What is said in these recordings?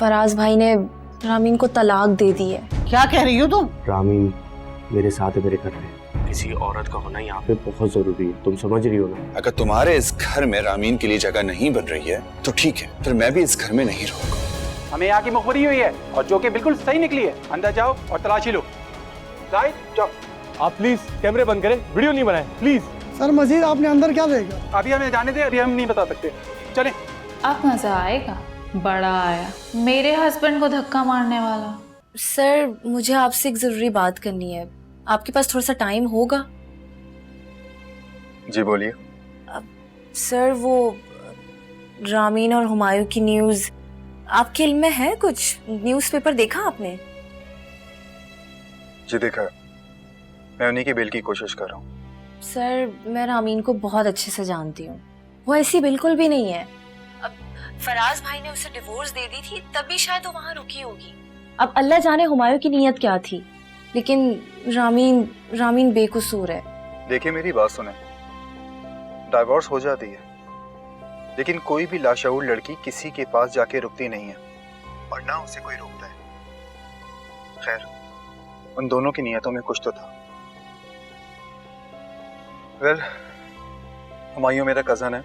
फराज भाई ने रामीन को तलाक दे दी है। क्या कह रही हो तुम? रामीन मेरे साथ है, मेरे घर में। किसी औरत का होना यहाँ पे बहुत जरूरी है, तुम समझ रही हो ना? अगर तुम्हारे इस घर में रामीन के लिए जगह नहीं बन रही है तो ठीक है, फिर मैं भी इस घर में नहीं रहूंगा। हमें यहाँ की मुखबरी हुई है और जो कि बिल्कुल सही निकली है। अंदर जाओ और तलाशी लो। जाओ। आप प्लीज कैमरे बंद करें, वीडियो नहीं बनाएं प्लीज। सर मजीद आपने अंदर क्या देखा? अभी हमें जाने दे, अभी हम नहीं बता सकते। चलें। अब मजा आएगा। बड़ा आया मेरे हस्बैंड को धक्का मारने वाला। सर मुझे आपसे एक जरूरी बात करनी है, आपके पास थोड़ा सा टाइम होगा? जी बोलिए। सर वो रामीन और हुमायूं की न्यूज़ आपके इल्म में है? कुछ न्यूज़पेपर देखा आपने? जी देखा, मैं उन्हीं की बेल की कोशिश कर रहा हूँ। सर मैं रामीन को बहुत अच्छे से जानती हूँ, वो ऐसी बिल्कुल भी नहीं है। अब फराज भाई ने उसे डिवोर्स दे दी थी तभी शायद वो वहाँ रुकी होगी। अब अल्लाह जाने हुमायूं की नीयत क्या थी, लेकिन रामीन बेकसूर है। देखिए मेरी बात सुने, डाइवोर्स हो जाती है लेकिन कोई भी लाशऊर लड़की किसी के पास जाके रुकती नहीं है और ना उसे कोई रोकता है। खैर उन दोनों की नीयतों में कुछ तो था। वेल, हुमायूं मेरा कजन है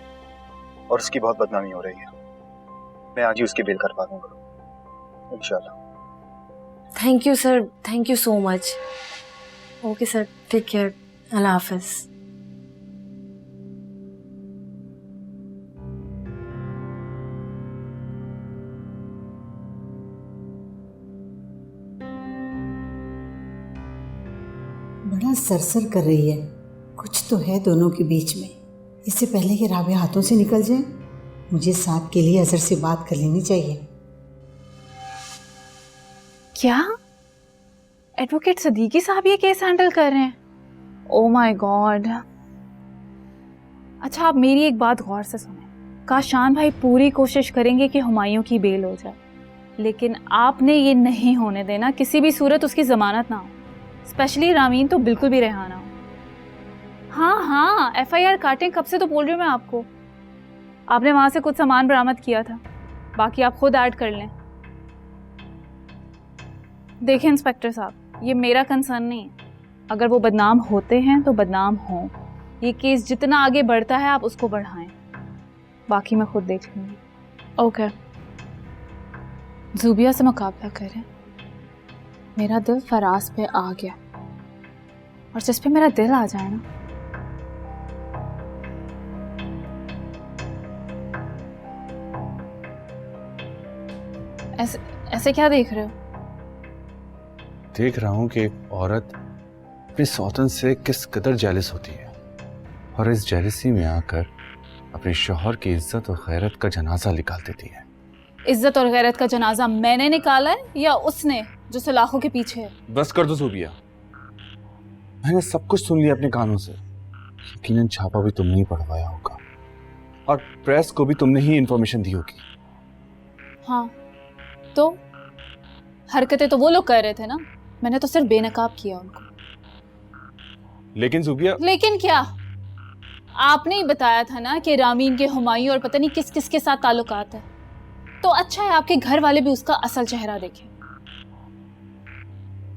और उसकी बहुत बदनामी हो रही है। मैं आज ही उसकी बेल करवा दूंगा इंशाल्लाह। Thank you sir, thank you so much. Okay sir, take care, अल्लाह हाफिज। बड़ा सरसर कर रही है, कुछ तो है दोनों के बीच में। इससे पहले कि राबिया हाथों से निकल जाए, मुझे साहब के लिए अजहर से बात कर लेनी चाहिए। क्या एडवोकेट सदीकी साहब ये केस हैंडल कर रहे हैं? Oh my God. अच्छा आप मेरी एक बात गौर से सुने। काशान भाई पूरी कोशिश करेंगे कि हुमायूं की बेल हो जाए, लेकिन आपने ये नहीं होने देना किसी भी सूरत उसकी जमानत ना हो। स्पेशली रामीन तो बिल्कुल भी रेहा ना हो। हाँ FIR काटें, कब से तो बोल रही हूँ मैं आपको। आपने वहां से कुछ सामान बरामद किया था, बाकी आप खुद ऐड कर लें। देखें इंस्पेक्टर साहब, ये मेरा कंसर्न नहीं है। अगर वो बदनाम होते हैं तो बदनाम हों। ये केस जितना आगे बढ़ता है आप उसको बढ़ाएं, बाकी मैं खुद देख लूँगी। ओके, ज़ुबिया से मुकाबला करें। मेरा दिल फराज पे आ गया, और जिस पे मेरा दिल आ जाए ना, ऐसे क्या देख रहे हो? देख रहा हूं कि एक औरत अपने सौतन से किस कदर जेलस होती है और इस जेलसी में आकर अपने शौहर की इज्जत और गैरत का जनाजा निकाल देती है। इज्जत और गैरत का जनाजा मैंने निकाला है या उसने जो सलाखों के पीछे है? बस कर दो ज़ुबिया, मैंने सब कुछ सुन लिया अपने कानों से। यकीनन छापा भी तुमने ही पढ़वाया होगा और प्रेस को भी तुमने ही इंफॉर्मेशन दी होगी। हाँ तो हरकतें तो वो लोग कर रहे थे ना, मैंने तो सिर्फ बेनकाब किया उनको। लेकिन ज़ुबिया, लेकिन क्या? आपने ही बताया था ना कि रामीन के हुमायूं और पता नहीं किस किस के साथ ताल्लुकात है, तो अच्छा है आपके घर वाले भी उसका असल चेहरा देखें,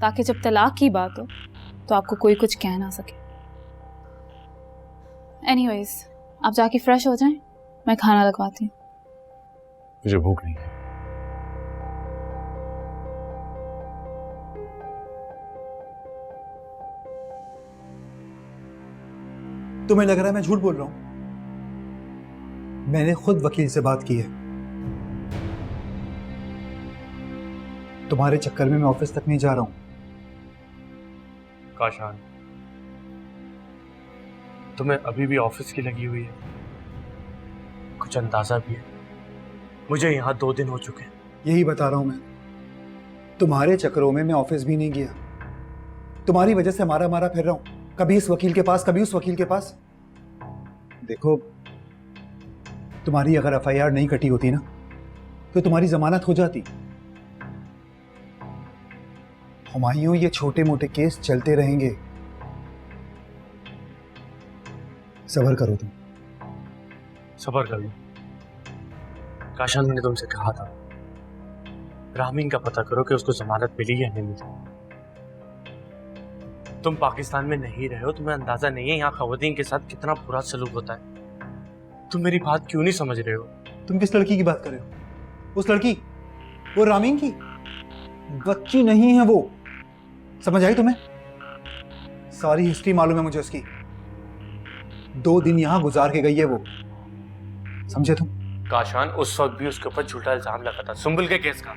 ताकि जब तलाक की बात हो तो आपको कोई कुछ कह ना सके। एनीवेज, आप जाके फ्रेश हो जाएं, मैं खाना लगवाती हूँ। मुझे भूख नहीं है। तुम्हें लग रहा है मैं झूठ बोल रहा हूं? मैंने खुद वकील से बात की है। तुम्हारे चक्कर में मैं ऑफिस तक नहीं जा रहा हूं। काशान, तुम्हें अभी भी ऑफिस की लगी हुई है? कुछ अंदाजा भी है? मुझे यहाँ 2 दिन हो चुके हैं। यही बता रहा हूं मैं, तुम्हारे चक्करों में मैं ऑफिस भी नहीं गया। तुम्हारी वजह से मारा मारा फिर रहा हूं, कभी इस वकील के पास, कभी उस वकील के पास। देखो, तुम्हारी अगर FIR नहीं कटी होती ना तो तुम्हारी जमानत हो जाती। हुमायूं, ये छोटे मोटे केस चलते रहेंगे, सब्र करो तुम। सब्र कर लो। काशान, मैंने तुमसे कहा था रामीन का पता करो कि उसको जमानत मिली या नहीं मिली। तुम पाकिस्तान में नहीं रहे हो, तुम्हें अंदाजा नहीं है यहाँ खवातीन के साथ कितना बुरा सलूक होता है। तुम मेरी बात क्यों नहीं समझ रहे हो? तुम किस लड़की की बात कर रहे हो? उस लड़की, वो रामीन की बच्ची नहीं है वो। समझ आई तुम्हें? सारी हिस्ट्री मालूम है मुझे उसकी। 2 दिन यहां गुजार के गई है वो, समझे तुम? काशान, उस वक्त भी उसके ऊपर झूठा इल्जाम लगा था सुंबुल के केस का।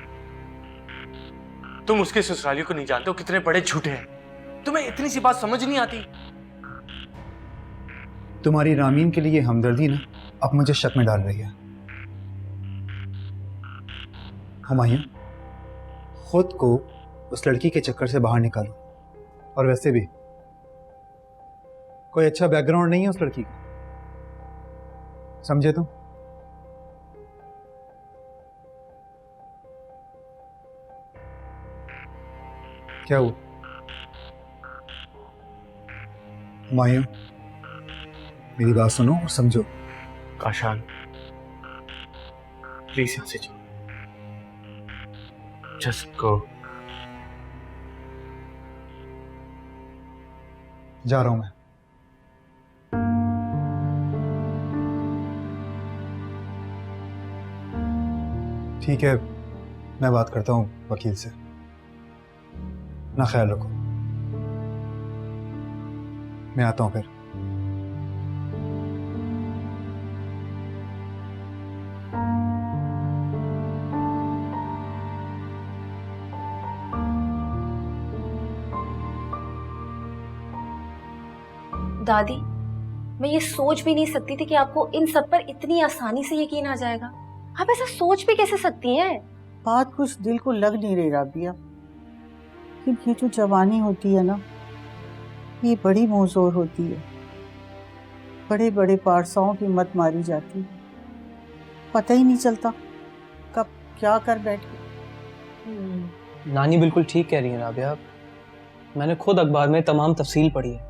तुम उसके ससुरालियों को नहीं जानते हो कितने बड़े झूठे हैं। तुम्हें इतनी सी बात समझ नहीं आती? तुम्हारी रामीन के लिए हमदर्दी ना अब मुझे शक में डाल रही है। हुमायूं, खुद को उस लड़की के चक्कर से बाहर निकालो। और वैसे भी कोई अच्छा बैकग्राउंड नहीं है उस लड़की का, समझे तुम? क्या हुआ? हुमायूं, मेरी बात सुनो और समझो। काशान, प्लीज यहां से जाओ। Just go. जा रहा हूं मैं। ठीक है, मैं बात करता हूं वकील से। ना ख्याल रखो, मैं आता हूं फिर। दादी, मैं ये सोच भी नहीं सकती थी कि आपको इन सब पर इतनी आसानी से यकीन आ जाएगा। आप ऐसा सोच भी कैसे सकती हैं? बात कुछ दिल को लग नहीं रही राबिया, लेकिन ये जो जवानी होती है ना, ये बड़ी मोज़ोर होती है। बड़े बड़े पारसाओं की मत मारी जाती है, पता ही नहीं चलता कब क्या कर बैठे। नानी बिल्कुल ठीक कह रही है राबिया। मैंने खुद अखबार में तमाम तफसील पढ़ी है।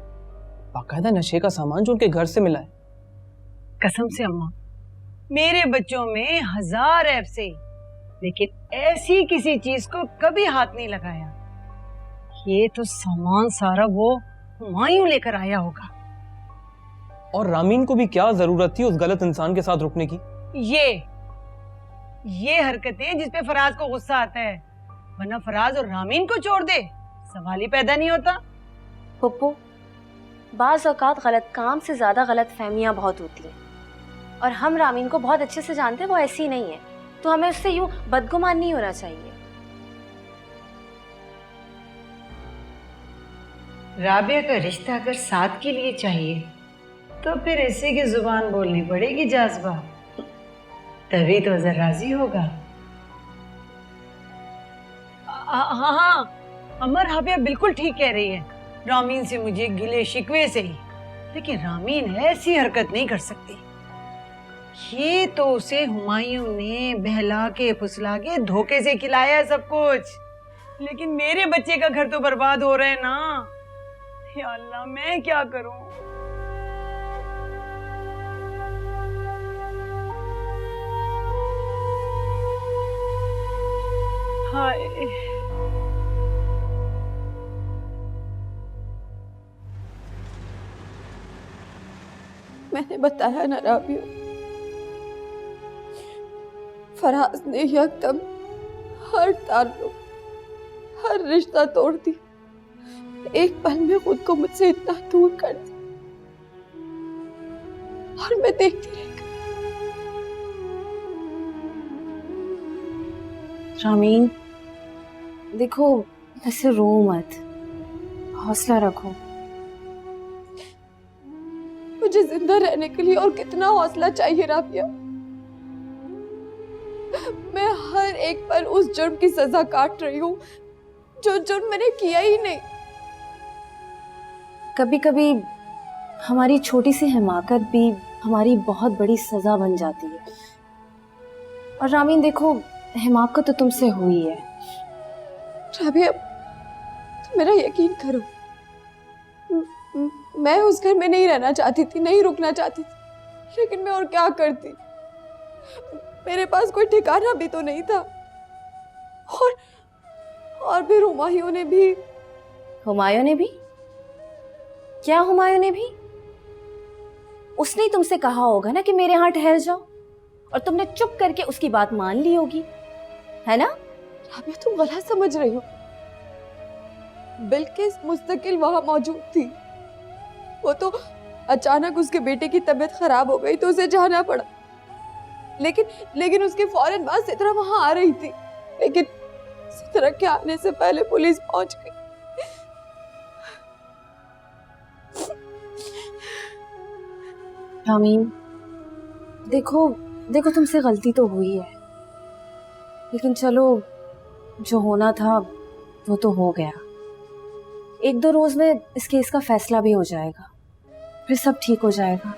बाकायदा नशे का सामान जो उनके घर से मिला है। कसम से अम्मा, मेरे बच्चों में 1000 ऐब से, लेकिन ऐसी किसी चीज को कभी हाथ नहीं लगाया। ये तो सामान सारा वो हुमायूं लेकर आया होगा। और रामीन को भी क्या जरूरत थी उस गलत इंसान के साथ रुकने की? ये हरकतें जिस पे फराज को गुस्सा आता है, वरना फराज और रामीन को छोड़ दे, सवाल ही पैदा नहीं होता। पप्पू, बाज़ औक़ात गलत काम से ज़्यादा गलत फहमियाँ बहुत होती हैं, और हम रामीन को बहुत अच्छे से जानते हैं, वो ऐसी नहीं है, तो हमें उससे यूँ बदगुमान नहीं होना चाहिए। राबिया का रिश्ता अगर साथ के लिए चाहिए तो फिर ऐसे की जुबान बोलनी पड़ेगी जाज़बा, तभी तो अज़र राजी होगा। हाँ, अमर, राबिया बिल्कुल ठीक कह रही है। रामीन से मुझे गिले शिकवे से ही, लेकिन रामीन ऐसी हरकत नहीं कर सकती। ये तो उसे हुमायूं ने बहला के फुसला के धोखे से खिलाया है सब कुछ, लेकिन मेरे बच्चे का घर तो बर्बाद हो रहा है ना। या अल्लाह, मैं क्या करूं? हाय, मैंने बताया ना राबिया, फराज ने यकदम हर ताल्लुक, हर रिश्ता तोड़ दिया। एक पल में खुद को मुझसे इतना दूर कर दिया, और मैं देखती रह गई। रामीन, देखो, ऐसे रो मत, हौसला रखो। मुझे जिंदा रहने के लिए और कितना हौसला चाहिए राबिया? मैं हर एक पल उस जुर्म की सजा काट रही हूँ जो जुर्म मैंने किया ही नहीं। कभी कभी हमारी छोटी सी हिमाकत भी हमारी बहुत बड़ी सजा बन जाती है। और रामीन देखो, हिमाकत तो तुमसे हुई है। राबिया, तुम मेरा यकीन करो, मैं उस घर में नहीं रहना चाहती थी, नहीं रुकना चाहती थी, लेकिन मैं और क्या करती? मेरे पास कोई ठिकाना भी तो नहीं था, और फिर हुमायूं ने भी। हुमायूं ने भी? क्या हुमायूं ने भी? उसने ही तुमसे कहा होगा ना कि मेरे यहाँ ठहर जाओ, और तुमने चुप करके उसकी बात मान ली होगी, है ना? राबिया तुम गलत समझ रही हो। बिल्किस मुस्तकिल वहां मौजूद थी। वो तो अचानक उसके बेटे की तबीयत खराब हो गई तो उसे जाना पड़ा, लेकिन उसके फौरन बाद सितरा वहां आ रही थी, लेकिन सितरा के आने से पहले पुलिस पहुंच गई। रामीन, देखो तुमसे गलती तो हुई है, लेकिन चलो जो होना था वो तो हो गया। 1-2 रोज में इस केस का फैसला भी हो जाएगा, फिर सब ठीक हो जाएगा।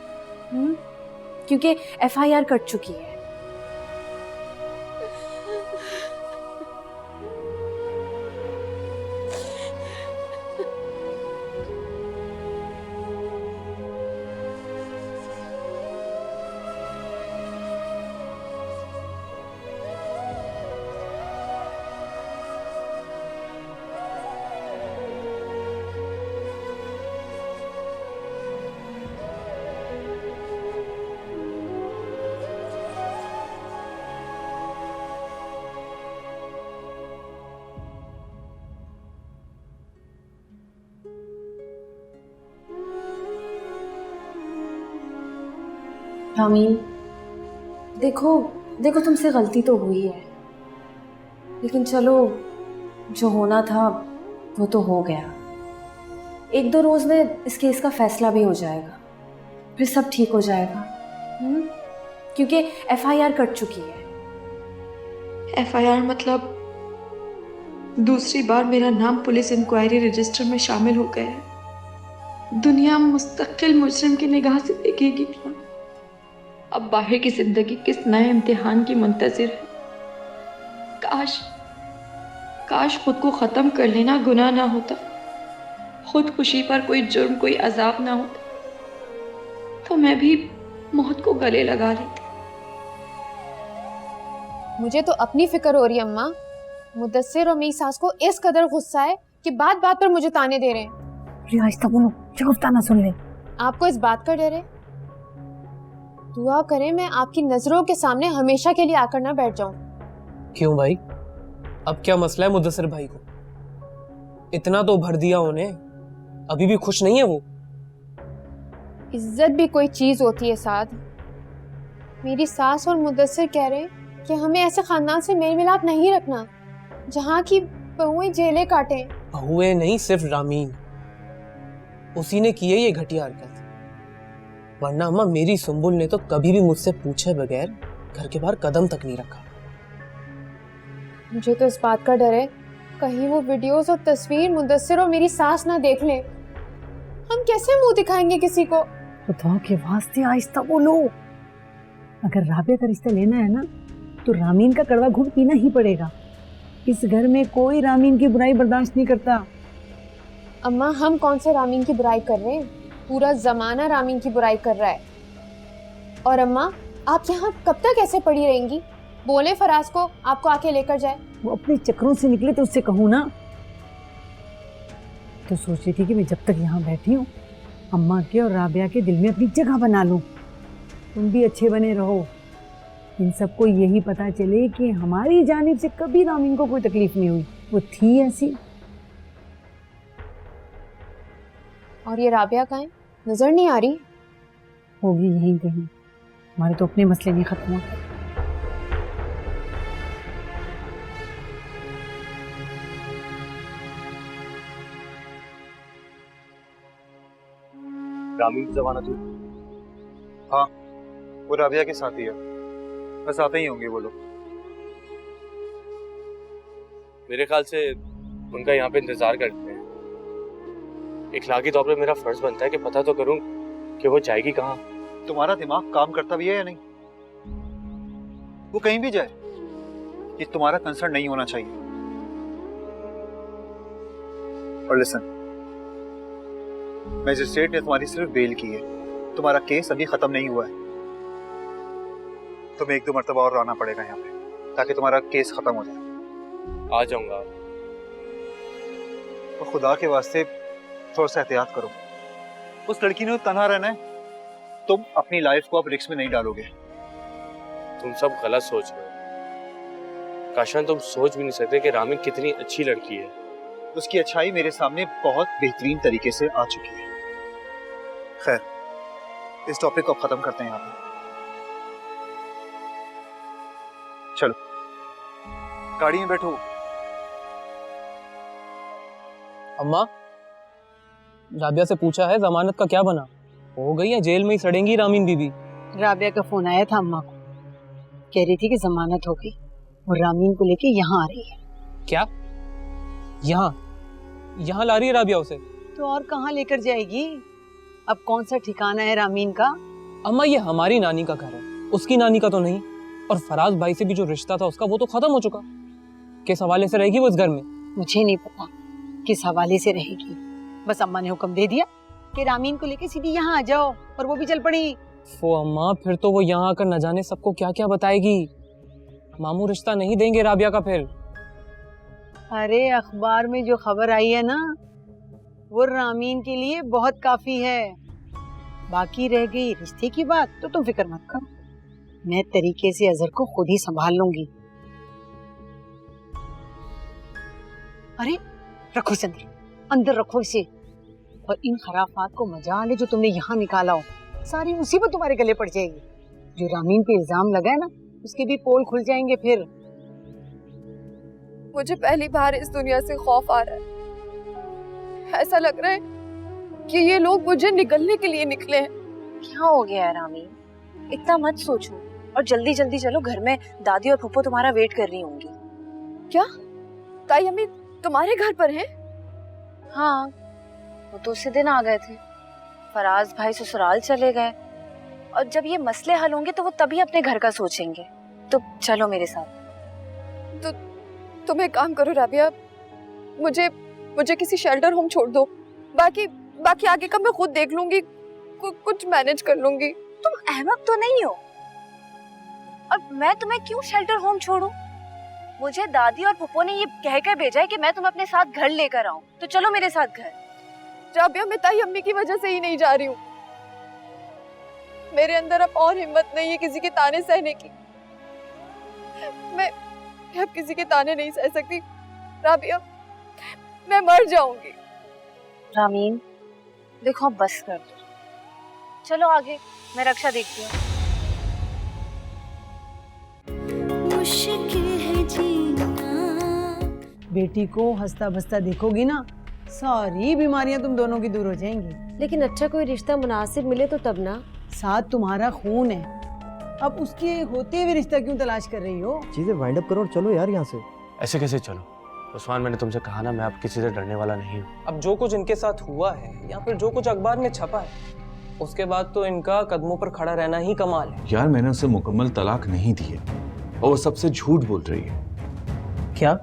क्योंकि FIR कट चुकी है। रामीन, देखो तुमसे गलती तो हुई है, लेकिन चलो जो होना था वो तो हो गया। 1-2 रोज में इस केस का फैसला भी हो जाएगा, फिर सब ठीक हो जाएगा। क्योंकि FIR कट चुकी है। FIR मतलब दूसरी बार मेरा नाम पुलिस इंक्वायरी रजिस्टर में शामिल हो गया है। दुनिया मुस्तकिल मुजरिम की निगाह से देखेगी। अब बाहर की जिंदगी किस नए इम्तिहान की मुंतजिर है। काश खुद को ख़त्म कर लेना गुनाह ना होता, खुदकुशी पर कोई जुर्म, कोई अजाब ना होता, तो मैं भी मौत को गले लगा लेती। मुझे तो अपनी फिक्र हो रही है अम्मा। मुदस्सिर और मेरी सास को इस कदर गुस्सा है कि बात बात पर मुझे ताने दे रहे हैं। आहिस्ता बोलो, चुप ताना सुन ले। आपको इस बात का डर है? दुआ करें मैं आपकी नजरों के सामने हमेशा के लिए आकर ना बैठ जाऊं। क्यों भाई, अब क्या मसला है मुदस्सिर भाई को? इतना तो भर दिया उन्हें, अभी भी खुश नहीं है वो? इज्जत भी कोई चीज होती है साद। मेरी सास और मुदस्सिर कह रहे हैं कि हमें ऐसे खानदान से मेल मिलाप नहीं रखना जहाँ की बहुएं जेलें काटें। बहुएं नहीं, सिर्फ रामीन, उसी ने की है ये घटिया हरकत। वरना अम्मा मेरी सुंबुल ने तो कभी भी मुझसे पूछे बगैर घर के बाहर कदम तक नहीं रखा। मुझे तो इस बात का डर है कहीं वो वीडियोस और तस्वीर मुदस्सिर और मेरी सास ना देख लें। हम कैसे मुंह दिखाएंगे किसी को? खुदा के वास्ते आहिस्ता बोलो। अगर राबिया का रिश्ता लेना है ना तो रामीन का कड़वा घूंट पीना ही पड़ेगा। इस घर में कोई रामीन की बुराई बर्दाश्त नहीं करता। अम्मा हम कौन से रामीन की बुराई कर रहे हैं? पूरा जमाना रामीन की बुराई कर रहा है। और अम्मा आप यहाँ कब तक ऐसे पड़ी रहेंगी? बोले फराज को आपको आके लेकर जाए। वो अपने चक्रों से निकले तो उससे कहूँ ना। तो सोच रही थी कि मैं जब तक यहाँ बैठी हूँ अम्मा के और राबिया के दिल में अपनी जगह बना लूँ। तुम भी अच्छे बने रहो, इन सबको यही पता चले कि हमारी जानिब से कभी रामीन को कोई तकलीफ नहीं हुई, वो थी ऐसी। और ये राबिया कहाँ है? नजर नहीं आ रही। होगी यहीं कहीं, हमारे तो अपने मसले नहीं खत्म हुए। रामीन की जमानत हुई? हाँ, वो राबिया के साथ ही है, बस आते ही होंगे वो लोग। मेरे ख्याल से उनका यहाँ पे इंतजार करते हैं। इखलाकी तौर पे मेरा फर्ज बनता है कि पता तो करूं कि वो जाएगी कहाँ। तुम्हारा दिमाग काम करता भी है या नहीं? वो कहीं भी जाए, ये तुम्हारा कंसर्न नहीं होना चाहिए। और लिसन, मैजिस्ट्रेट ने तुम्हारी सिर्फ बेल की है, तुम्हारा केस अभी खत्म नहीं हुआ है। तुम्हें 1-2 मरतबा और आना पड़ेगा यहाँ पे ताकि तुम्हारा केस खत्म हो जाए। आ जाऊंगा। तो खुदा के वास्ते थोड़ा सा एहतियात करो। उस लड़की ने तो तन्हा रहना है, तुम अपनी लाइफ को अब रिस्क में नहीं डालोगे। तुम सब गलत सोच रहे हो काशान, तुम सोच भी नहीं सकते कि रामीन कितनी अच्छी लड़की है। उसकी अच्छाई मेरे सामने बहुत बेहतरीन तरीके से आ चुकी है। खैर, इस टॉपिक को खत्म करते हैं यहाँ पे। चलो गाड़ी में बैठो। अम्मा, राबिया से पूछा है जमानत का क्या बना? हो गई या जेल में ही सड़ेंगी रामीन बीबी? राबिया का फोन आया था अम्मा को, कह रही थी कि जमानत हो गई और रामीन को लेके यहाँ आ रही है। क्या? यहाँ ला रही है राबिया उसे? तो और कहाँ लेकर जाएगी? अब कौन सा ठिकाना है रामीन का? अम्मा, ये हमारी नानी का घर है, उसकी नानी का तो नहीं। और फराज भाई से भी जो रिश्ता था उसका, वो तो खत्म हो चुका। किस हवाले से रहेगी वो इस घर में? मुझे नहीं पता किस हवाले से रहेगी, बस अम्मा ने हुक्म दे दिया कि रामीन को लेके सीधी यहाँ आ जाओ, और वो भी चल पड़ी। वो अम्मा, फिर तो वो यहाँ आकर न जाने सबको क्या क्या बताएगी। मामू रिश्ता नहीं देंगे राबिया का फिर। अरे अखबार में जो खबर आई है ना, वो रामीन के लिए बहुत काफी है। बाकी रह गई रिश्ते की बात, तो तुम फिक्र मत करो, मैं तरीके से अजहर को खुद ही संभाल लूंगी। अरे रखो इसे अंदर रखो इसे, और इन खराफात को मजा ले जो तुमने यहाँ निकाला हो। सारी मुसीबत तुम्हारे गले पड़ जाएगी। जो रामीन पे इल्जाम लगा है ना, उसके भी पोल खुल जाएंगे फिर। मुझे पहली बार इस दुनिया से खौफ आ रहा है। ऐसा लग रहा है कि ये लोग मुझे निकलने के लिए निकले हैं। क्या हो गया है रामीन? इतना मत सोचो और जल्दी जल्दी चलो, घर में दादी और फूफो तुम्हारा वेट कर रही होंगी। क्या ताई अम्मी तुम्हारे घर पर हैं? हाँ, वो तो उसी दिन आ गए थे। फराज भाई ससुराल चले गए, और जब ये मसले हल होंगे तो वो तभी अपने घर का सोचेंगे। तो चलो मेरे साथ। तो तुम एक काम करो राबिया, मुझे किसी शेल्टर होम छोड़ दो। बाकी आगे का मैं खुद देख लूंगी, कुछ मैनेज कर लूंगी। तुम अहमक तो नहीं हो? और मैं तुम्हें क्यों शेल्टर होम छोड़ूं? मुझे दादी और फुप्पो ने ये कहकर भेजा है कि मैं तुम्हें अपने साथ घर लेकर आऊं। तो चलो मेरे साथ घर। राबिया, मैं ताई अम्मी की वजह से ही नहीं जा रही हूँ। मेरे अंदर अब और हिम्मत नहीं है किसी के ताने सहने की। मैं अब किसी के ताने नहीं सह सकती राबिया, मैं मर जाऊंगी। रामीन देखो, अब बस कर दो, चलो आगे, मैं रक्षा देखती हूँ। बेटी को हंसता बसता देखोगी ना, सारी बीमारियां तुम दोनों की दूर हो जाएंगी। लेकिन अच्छा कोई रिश्ता मुनासिब मिले तो तब ना। साथ तुम्हारा खून है, अब उसके होते हुए रिश्ता क्यों तलाश कर रही हो? चीजें वाइंड अप करो और चलो यार यहाँ से। ऐसे कैसे चलो उस्मान, मैंने तुमसे कहा ना, मैं अब किसी से डरने वाला नहीं हूँ। अब जो कुछ इनके साथ हुआ है या फिर जो कुछ अखबार में छपा है, उसके बाद तो इनका कदमों पर खड़ा रहना ही कमाल है। यार मैंने उसे मुकम्मल तलाक नहीं दी है और वो सबसे झूठ बोल रही है। क्या?